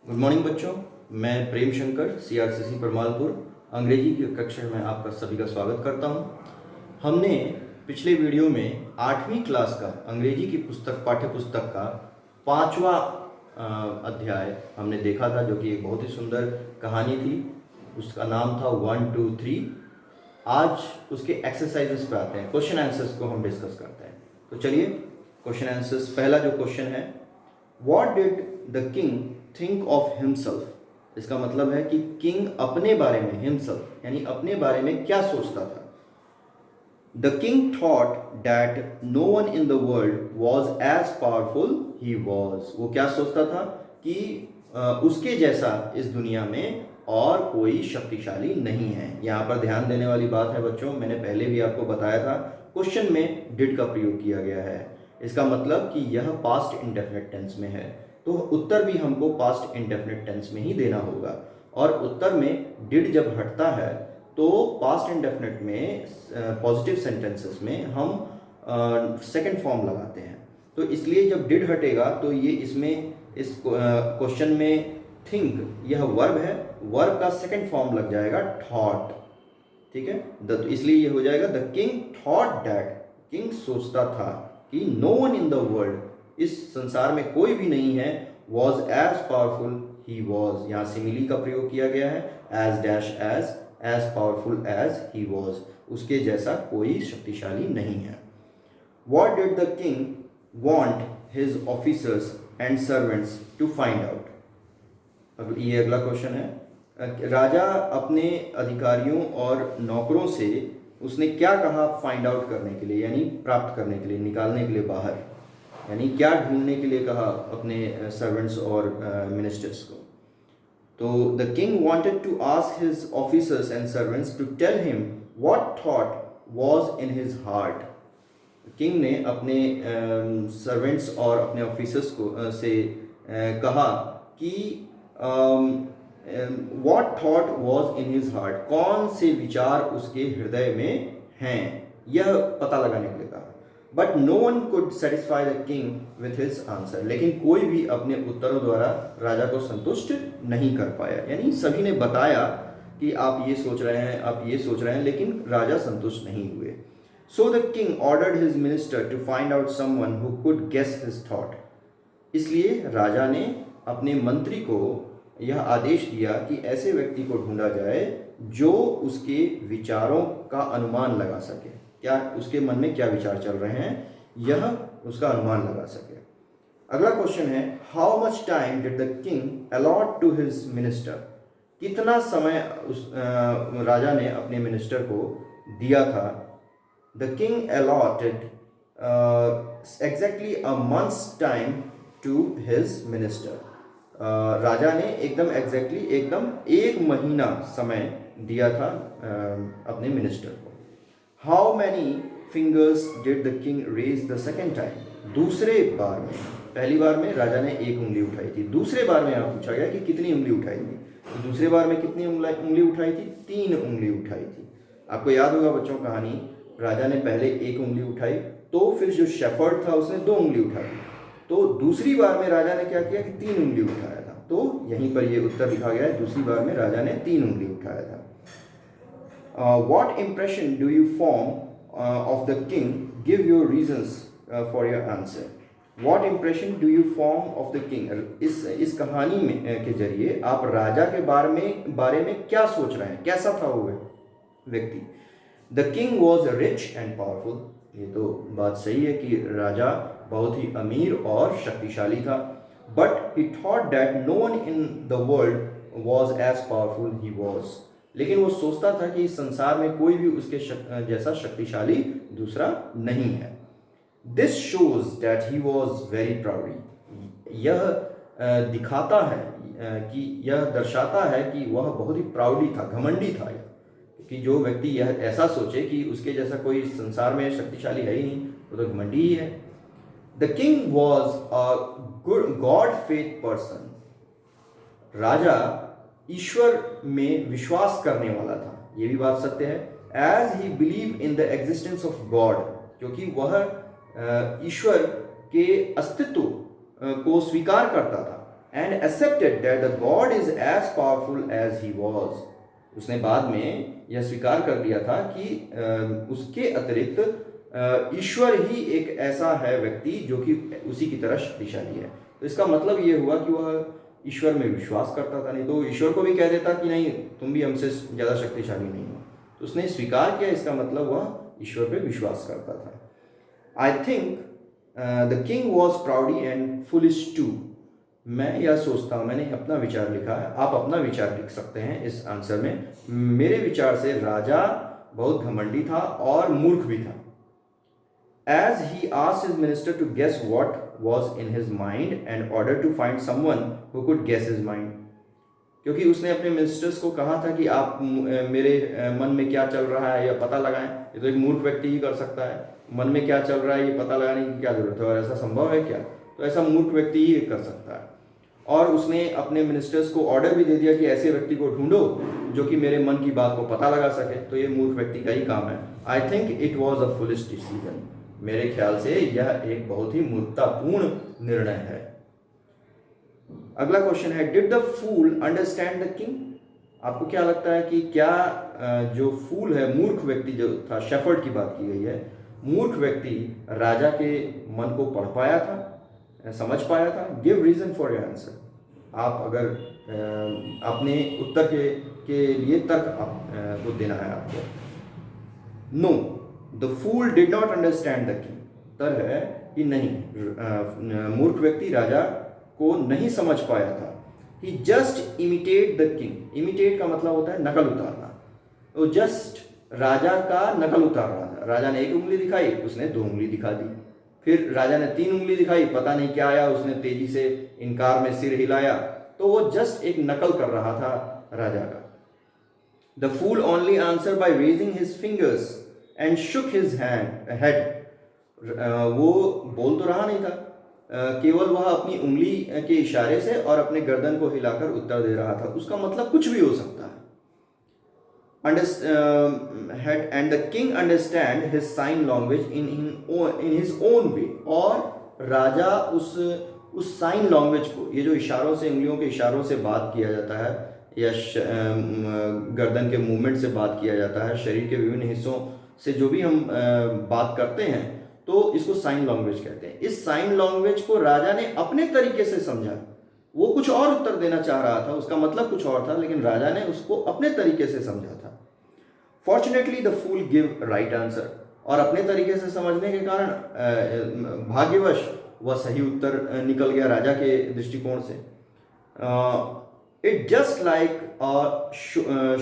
Good morning बच्चों। मैं Prem Shankar CRCC Paramalpur अंग्रेजी की कक्षा में आपका सभी का स्वागत करता हूं। हमने पिछले वीडियो में 8वीं क्लास का अंग्रेजी की पुस्तक पाठ्य पुस्तक का 5वां अध्याय हमने देखा था, जो कि एक बहुत ही सुंदर कहानी थी। उसका नाम था 1 2 3। आज उसके एक्सरसाइजेस पे आते हैं, क्वेश्चन आंसर्स को हम डिस्कस करते हैं। तो चलिए क्वेश्चन आंसर्स। पहला जो क्वेश्चन है, What did the king think of himself? इसका मतलब है कि किंग अपने बारे में, himself यानी अपने बारे में क्या सोचता था। The king thought that no one in the world was as powerful he was. वो क्या सोचता था कि उसके जैसा इस दुनिया में और कोई शक्तिशाली नहीं है। यहाँ पर ध्यान देने वाली बात है बच्चों, मैंने पहले भी आपको बताया था, क्वेश्चन में डिड का प्रयोग किया गया है। इसका मतलब कि यह पास्ट इंडेफिनिट टेंस में है, तो उत्तर भी हमको पास्ट इंडेफिनिट टेंस में ही देना होगा। और उत्तर में डिड जब हटता है तो पास्ट इंडेफिनिट में पॉजिटिव सेंटेंसेस में हम सेकंड फॉर्म लगाते हैं। तो इसलिए जब डिड हटेगा तो ये इसमें इस क्वेश्चन में थिंक यह वर्ब है, वर्ब का सेकंड फॉर्म लग जाएगा थॉट। ठीक है, तो इसलिए ये हो जाएगा the king thought that, king सोचता था कि no one in the world, इस संसार में कोई भी नहीं है, was as powerful he was. यहाँ सिमिली का प्रयोग किया गया है, as dash as powerful as he was, उसके जैसा कोई शक्तिशाली नहीं है। What did the king want his officers and servants to find out. अब ये अगला क्वेश्चन है, राजा अपने अधिकारियों और नौकरों से उसने क्या कहा फाइंड आउट करने के लिए, यानी प्राप्त करने के लिए, निकालने के लिए बाहर, यानी क्या ढूंढने के लिए कहा अपने सर्वेंट्स और मिनिस्टर्स को। तो the king wanted to ask his officers and servants to tell him what thought was in his heart. King ने अपने सर्वेंट्स और अपने ऑफिसर्स को से कहा कि what thought was in his heart, कौन से विचार उसके हृदय में हैं, यह पता लगाने के लिए कहा। But no one could satisfy the king with his answer, लेकिन कोई भी अपने उत्तरों द्वारा राजा को संतुष्ट नहीं कर पाया। यानी सभी ने बताया कि आप ये सोच रहे हैं, आप ये सोच रहे हैं, लेकिन राजा संतुष्ट नहीं हुए। So the king ordered his minister to find out someone who could guess his thought. इसलिए राजा ने अपने मंत्री को यह आदेश दिया कि ऐसे व्यक्ति को ढूंढा जाए जो उसके विचारों का अनुमान लगा सके, क्या उसके मन में क्या विचार चल रहे हैं, यह उसका अनुमान लगा सके। अगला क्वेश्चन है, how much time did the king allot to his minister. कितना समय उस राजा ने अपने मिनिस्टर को दिया था। The king allotted exactly a month's time to his minister. राजा ने एकदम एग्जैक्टली एकदम 1 महीना समय दिया था अपने मिनिस्टर को। How many fingers did the king raise the second time. दूसरे बार में, पहली बार में राजा ने 1 उंगली उठाई थी, दूसरे बार में यहाँ पूछा गया कि कितनी उंगली उठाई थी। तो दूसरे बार में कितनी उंगली उठाई थी, 3 उंगली उठाई थी। आपको याद होगा बच्चों कहानी, राजा ने पहले 1 उंगली उठाई, तो फिर जो शेफर्ड था उसने 2 उंगली उठाई, तो दूसरी बार में राजा ने क्या किया कि 3 उंगली उठाया था। तो यहीं पर ये उत्तर लिखा गया है, दूसरी बार में राजा ने 3 उंगली उठाया था। What impression do you form of the king, give your reasons for your answer. What impression do you form of the king. इस कहानी में के जरिए आप राजा के बारे में क्या सोच रहे हैं, कैसा था वो व्यक्ति। The king was rich and powerful. ये तो बात सही है कि राजा बहुत ही अमीर और शक्तिशाली था। But he thought that no one in the world was as powerful he was. लेकिन वो सोचता था कि इस संसार में कोई भी उसके जैसा शक्तिशाली दूसरा नहीं है। This shows that he was very proud. यह दिखाता है कि यह दर्शाता है कि वह बहुत ही प्राउडी था, घमंडी था। कि जो व्यक्ति यह ऐसा सोचे कि उसके जैसा कोई संसार में शक्तिशाली है ही नहीं, वो तो घमंडी ही है। The king was a god faith person. राजा ईश्वर में विश्वास करने वाला था, ये भी बात सत्य है। As he believe in the existence of God, क्योंकि वह ईश्वर के अस्तित्व को स्वीकार करता था। and accepted that the God is as powerful as he was. उसने बाद में यह स्वीकार कर लिया था कि उसके अतिरिक्त ईश्वर ही एक ऐसा है व्यक्ति जो कि उसी की तरह शक्तिशाली है। तो इसका मतलब ये हुआ कि वह ईश्वर में विश्वास करता था, नहीं तो ईश्वर को भी कह देता कि नहीं तुम भी हमसे ज़्यादा शक्तिशाली नहीं हो। तो उसने स्वीकार किया, इसका मतलब वह ईश्वर पे विश्वास करता था। I think the king was proud and foolish too. मैं यह सोचता हूँ, मैंने अपना विचार लिखा है, आप अपना विचार लिख सकते हैं इस आंसर में। मेरे विचार से राजा बहुत घमंडी था और मूर्ख भी था। As he asked his minister to guess what was in his mind and ordered to find someone who could guess his mind. क्योंकि उसने अपने मिनिस्टर्स को कहा था कि आप मेरे मन में क्या चल रहा है यह पता लगाएं। ये तो एक मूर्ख व्यक्ति ही कर सकता है, मन में क्या चल रहा है ये पता लगाने की क्या जरूरत है, और ऐसा संभव है क्या? तो ऐसा मूर्ख व्यक्ति ही कर सकता है। और उसने अपने मिनिस्टर्स को ऑर्डर भी दे दिया कि ऐसे व्यक्ति को ढूंढो जो कि मेरे मन की बात को पता लगा सके। तो ये मूर्ख व्यक्ति का ही काम है। I think it was a foolish decision. मेरे ख्याल से यह एक बहुत ही मूर्खतापूर्ण निर्णय है। अगला क्वेश्चन है, did the fool understand the king? आपको क्या लगता है कि क्या जो फूल है, मूर्ख व्यक्ति जो था, शेफर्ड की बात की गई है, मूर्ख व्यक्ति राजा के मन को पढ़ पाया था, समझ पाया था? Give reason for your answer. आप अगर अपने उत्तर के लिए तर्क को देना है आपको। No, the fool did not understand the king. उत्तर है कि नहीं, मूर्ख व्यक्ति राजा को नहीं समझ पाया था। He just imitate the king. Imitate का मतलब होता है नकल उतारना। वो जस्ट राजा का नकल उतार रहा था। राजा ने 1 उंगली दिखाई, उसने 2 उंगली दिखा दी। फिर राजा ने 3 उंगली दिखाई, पता नहीं क्या आया, उसने तेजी से इनकार में सिर हिलाया। तो वो जस्ट एक नकल कर रहा था राजा का। The fool only answer by raising his fingers and shook his head. वो बोल तो रहा नहीं था, केवल वह अपनी उंगली के इशारे से और अपने गर्दन को हिलाकर उत्तर दे रहा था। उसका मतलब कुछ भी हो सकता है। And the king understand his sign language in his own way. और राजा उस साइन लैंग्वेज को, ये जो इशारों से, उंगलियों के इशारों से बात किया जाता है या गर्दन के मूवमेंट से बात किया जाता है, शरीर के विभिन्न हिस्सों से जो भी हम बात करते हैं, तो इसको साइन लैंग्वेज कहते हैं। इस साइन लैंग्वेज को राजा ने अपने तरीके से समझा। वो कुछ और उत्तर देना चाह रहा था, उसका मतलब कुछ और था, लेकिन राजा ने उसको अपने तरीके से समझा था। Fortunately the fool give right answer. और अपने तरीके से समझने के कारण भाग्यवश वह सही उत्तर निकल गया राजा के दृष्टिकोण से। It just like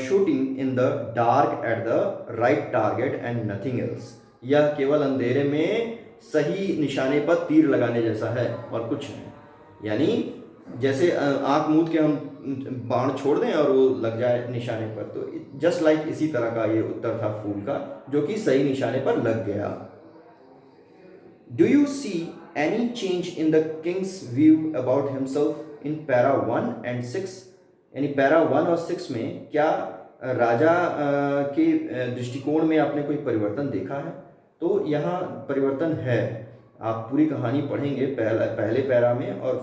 shooting in the dark at the right target and nothing else. यह केवल अंधेरे में सही निशाने पर तीर लगाने जैसा है और कुछ नहीं। यानी जैसे आंख मूंद के हम बाण छोड़ दें और वो लग जाए निशाने पर, तो जस्ट लाइक इसी तरह का ये उत्तर था फूल का, जो कि सही निशाने पर लग गया। Do you see any change in the Kings view about himself in para 1 and 6? यानी पैरा 1 और 6 में क्या राजा के दृष्टिकोण में आपने कोई परिवर्तन देखा है? तो यहाँ परिवर्तन है। आप पूरी कहानी पढ़ेंगे पहले पैरा में और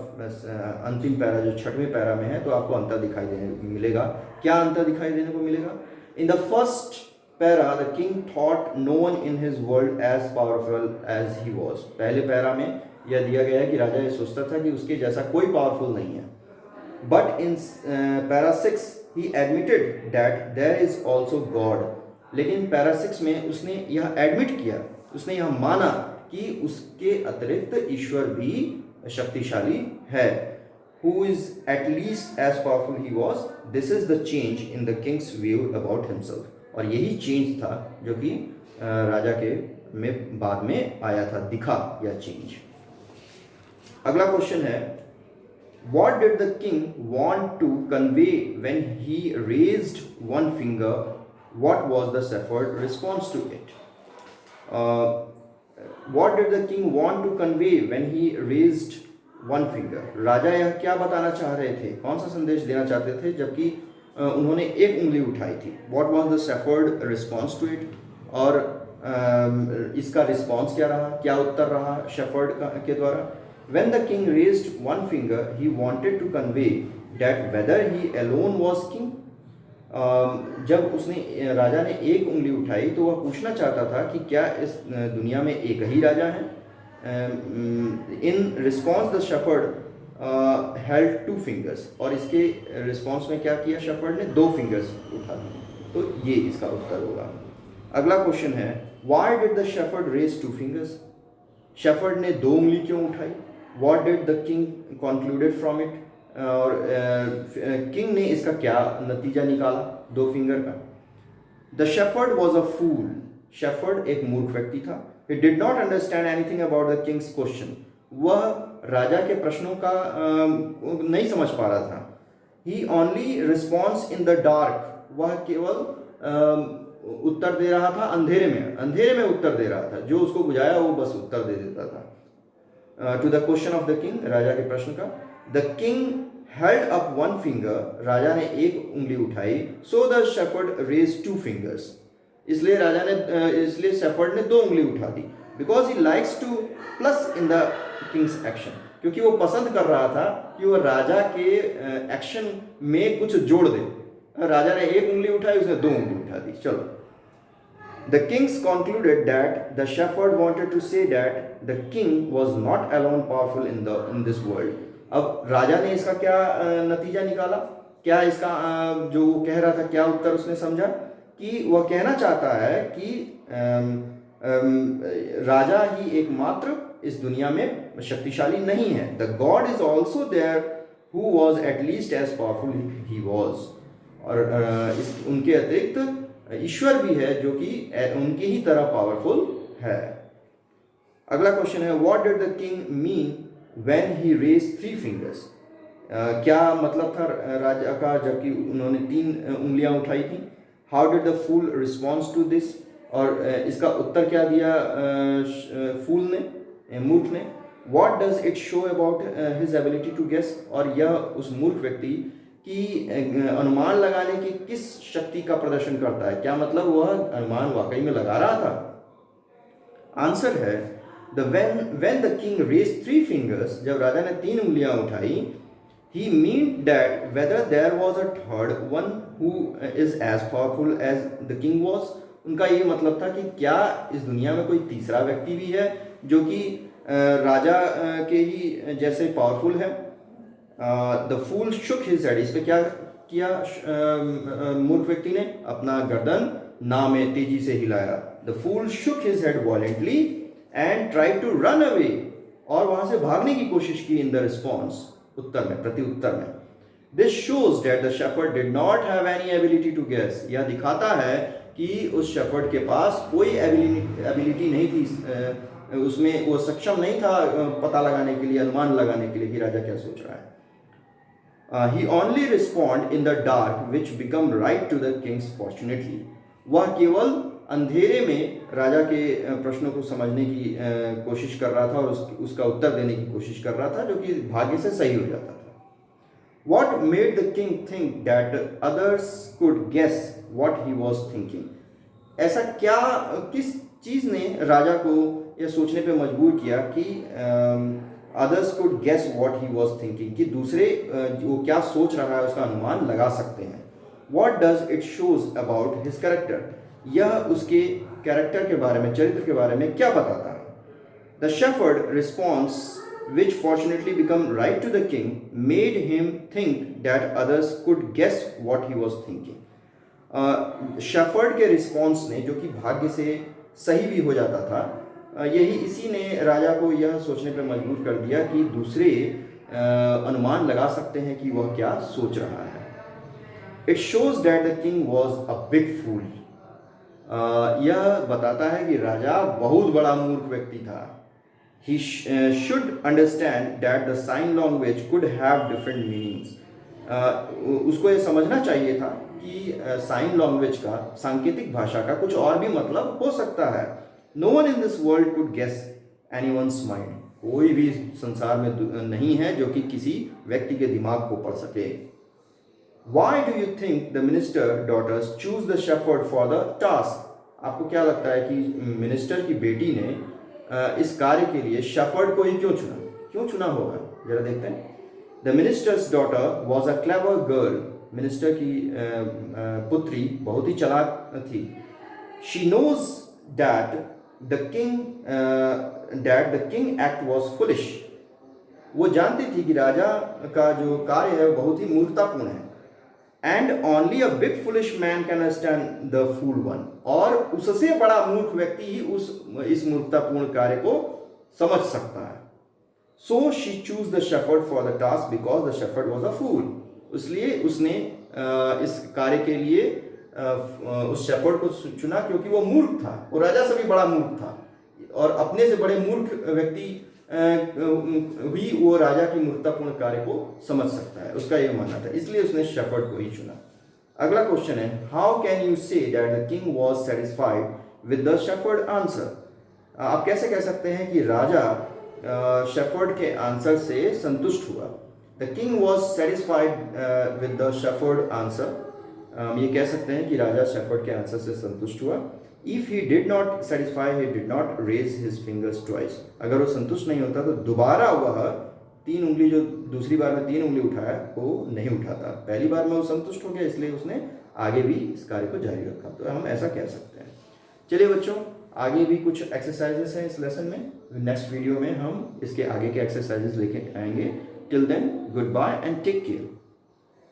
अंतिम पैरा जो 6वें पैरा में है, तो आपको अंतर दिखाई देने मिलेगा। क्या अंतर दिखाई देने को मिलेगा? In the first para the king thought no one in his world as powerful as he was. पहले पैरा में यह दिया गया है कि राजा ये सोचता था कि उसके जैसा कोई पावरफुल नहीं है। But in para 6 he admitted that there is also God। लेकिन पैरा 6 में उसने यह एडमिट किया, उसने यह माना कि उसके अतिरिक्त ईश्वर भी शक्तिशाली है। Who is at least as powerful he was। This is the change in the king's view about himself। और यही चेंज था जो कि राजा के में बाद में आया था, दिखा या चेंज। अगला क्वेश्चन है, What did the king want to convey when he raised one finger? What was the shepherd response to it? What did the king want to convey when he raised one finger? राजा यह क्या बताना चाह रहे थे, कौन सा संदेश देना चाहते थे जबकि उन्होंने 1 उंगली उठाई थी? What was the shepherd response to it? और इसका रिस्पॉन्स क्या रहा, क्या उत्तर रहा शेफर्ड के द्वारा? When the king raised one finger, he wanted to convey that whether he alone was king. जब उसने राजा ने एक उंगली उठाई तो वह पूछना चाहता था कि क्या इस दुनिया में एक ही राजा है. In response the shepherd held two fingers, और इसके रिस्पॉन्स में क्या किया शेफर्ड ने, दो फिंगर्स उठा दिए. तो ये इसका उत्तर होगा. अगला क्वेश्चन है, why did the shepherd raise two fingers. Shepherd ने दो उंगली क्यों उठाई. What did the king concluded from it, और किंग ने इसका क्या नतीजा निकाला दो फिंगर का. The shepherd was a fool. Shepherd एक मूर्ख व्यक्ति था. He did not understand anything about the king's question. वह राजा के प्रश्नों का नहीं समझ पा रहा था. He only responds in the dark. वह केवल उत्तर दे रहा था अंधेरे में उत्तर दे रहा था. जो उसको बुझाया वो बस उत्तर दे देता था. To the question of the king, राजा के प्रश्न का. The king held up one finger. राजा ने एक उंगली उठाई. So the shepherd raised two fingers. इसलिए शेफर्ड ने दो उंगली उठा दी. Because he likes to plus in the king's action. क्योंकि वो पसंद कर रहा था कि वो राजा के एक्शन में कुछ जोड़ दे. राजा ने एक उंगली उठाई, उसने दो उंगली उठा दी. चलो. The kings concluded that the shepherd wanted to say that the king was not alone powerful in this world. अब राजा ने इसका क्या नतीजा निकाला, क्या इसका जो वो कह रहा था, क्या उत्तर उसने समझा कि वह कहना चाहता है कि राजा ही एकमात्र इस दुनिया में शक्तिशाली नहीं है. The God is also there who was at least as powerful he was. और उनके अतिरिक्त ईश्वर भी है जो कि उनकी ही तरह पावरफुल है. अगला क्वेश्चन है, what did the king mean when he raised three fingers. क्या मतलब था राजा का जबकि उन्होंने तीन उंगलियां उठाई थी. How did the fool response to this. और इसका उत्तर क्या दिया फूल ने, मूर्ख ने. What does it show about his ability to guess. और यह उस मूर्ख व्यक्ति की अनुमान लगाने की किस शक्ति का प्रदर्शन करता है. क्या मतलब वह अनुमान वाकई में लगा रहा था. आंसर है, when the king raised three fingers, जब राजा ने तीन उंगलियां उठाई, he meant that whether there was a third one who is as powerful as the king was. उनका ये मतलब था कि क्या इस दुनिया में कोई तीसरा व्यक्ति भी है जो कि राजा के ही जैसे पावरफुल है. The fool shook his head. इस पे क्या किया मूर्ख व्यक्ति ने, अपना गर्दन ना में तेजी से हिलाया. The fool shook his head violently and tried to run away. और वहां से भागने की कोशिश की. इन द रिस्पॉन्स, उत्तर में, प्रति उत्तर में. This shows that the shepherd did not have any ability to guess. यह दिखाता है कि उस शेफर्ड के पास कोई एबिलिटी नहीं थी, उसमें वो सक्षम नहीं था पता लगाने के लिए, अनुमान लगाने के लिए कि राजा क्या सोच रहा है. He only respond in the dark which become right to the king's fortunately. वह केवल अंधेरे में राजा के प्रश्नों को समझने की कोशिश कर रहा था और उसका उत्तर देने की कोशिश कर रहा था, जो कि भाग्य से सही हो जाता था. What made the king think that others could guess what he was thinking? ऐसा क्या, किस चीज़ ने राजा को यह सोचने पे मजबूर किया कि others could guess what he was thinking, कि दूसरे वो क्या सोच रहा है उसका अनुमान लगा सकते हैं. What does it shows about his character? यह उसके कैरेक्टर के बारे में, चरित्र के बारे में क्या बताता है. The shepherd response, which fortunately become right to the king, made him think that others could guess what he was thinking. Shepherd के रिस्पॉन्स ने, जो कि भाग्य से सही भी हो जाता था, इसी ने राजा को यह सोचने पर मजबूर कर दिया कि दूसरे अनुमान लगा सकते हैं कि वह क्या सोच रहा है. It shows that the king was a big fool. यह बताता है कि राजा बहुत बड़ा मूर्ख व्यक्ति था. He should understand that the sign language could have different meanings. उसको ये समझना चाहिए था कि साइन लैंग्वेज का, सांकेतिक भाषा का कुछ और भी मतलब हो सकता है. No one in this world could guess anyone's mind. कोई भी संसार में नहीं है जो कि किसी व्यक्ति के दिमाग को पढ़ सके. Why do you think the minister daughters choose the shepherd for the task? आपको क्या लगता है कि मिनिस्टर की बेटी ने इस कार्य के लिए शेफर्ड को ही क्यों चुना, क्यों चुना होगा, जरा देखते हैं। The minister's daughter was a clever girl, minister की पुत्री बहुत ही चालाक थी। She knows that the king act was foolish, वो जानती थी कि राजा का जो कार्य है बहुत ही मूर्खतापूर्ण है। And only a big foolish man can understand the fool one, और उससे बड़ा मूर्ख व्यक्ति ही इस मूर्खतापूर्ण कार्य को समझ सकता है। So she choose the shepherd for the task because the shepherd was a fool, इसलिए उसने इस कार्य के लिए उस शेफर्ड को चुना क्योंकि वो मूर्ख था, वो राजा से भी बड़ा मूर्ख था, और अपने से बड़े मूर्ख व्यक्ति भी वो राजा की मूर्खतापूर्ण कार्य को समझ सकता है, उसका ये मानना था, इसलिए उसने शेफर्ड को ही चुना। अगला क्वेश्चन है, हाउ कैन यू से that the king was satisfied with the shepherd answer, आप कैसे कह सकते हैं कि राजा शेफर्ड के आंसर से संतुष्ट हुआ। The king was satisfied with the shepherd answer, हम ये कह सकते हैं कि राजा शेफर्ड के आंसर से संतुष्ट हुआ। If he did not satisfy he did not raise his fingers twice, अगर वो संतुष्ट नहीं होता तो दोबारा वह 3 उंगली, जो दूसरी बार में 3 उंगली उठाया वो नहीं उठाता, पहली बार में वो संतुष्ट हो गया इसलिए उसने आगे भी इस कार्य को जारी रखा, तो हम ऐसा कह सकते हैं। चलिए बच्चों, आगे भी कुछ एक्सरसाइजेस हैं इस लेसन में, नेक्स्ट वीडियो में हम इसके आगे के एक्सरसाइजेस लेके आएंगे। Till then good bye and take care.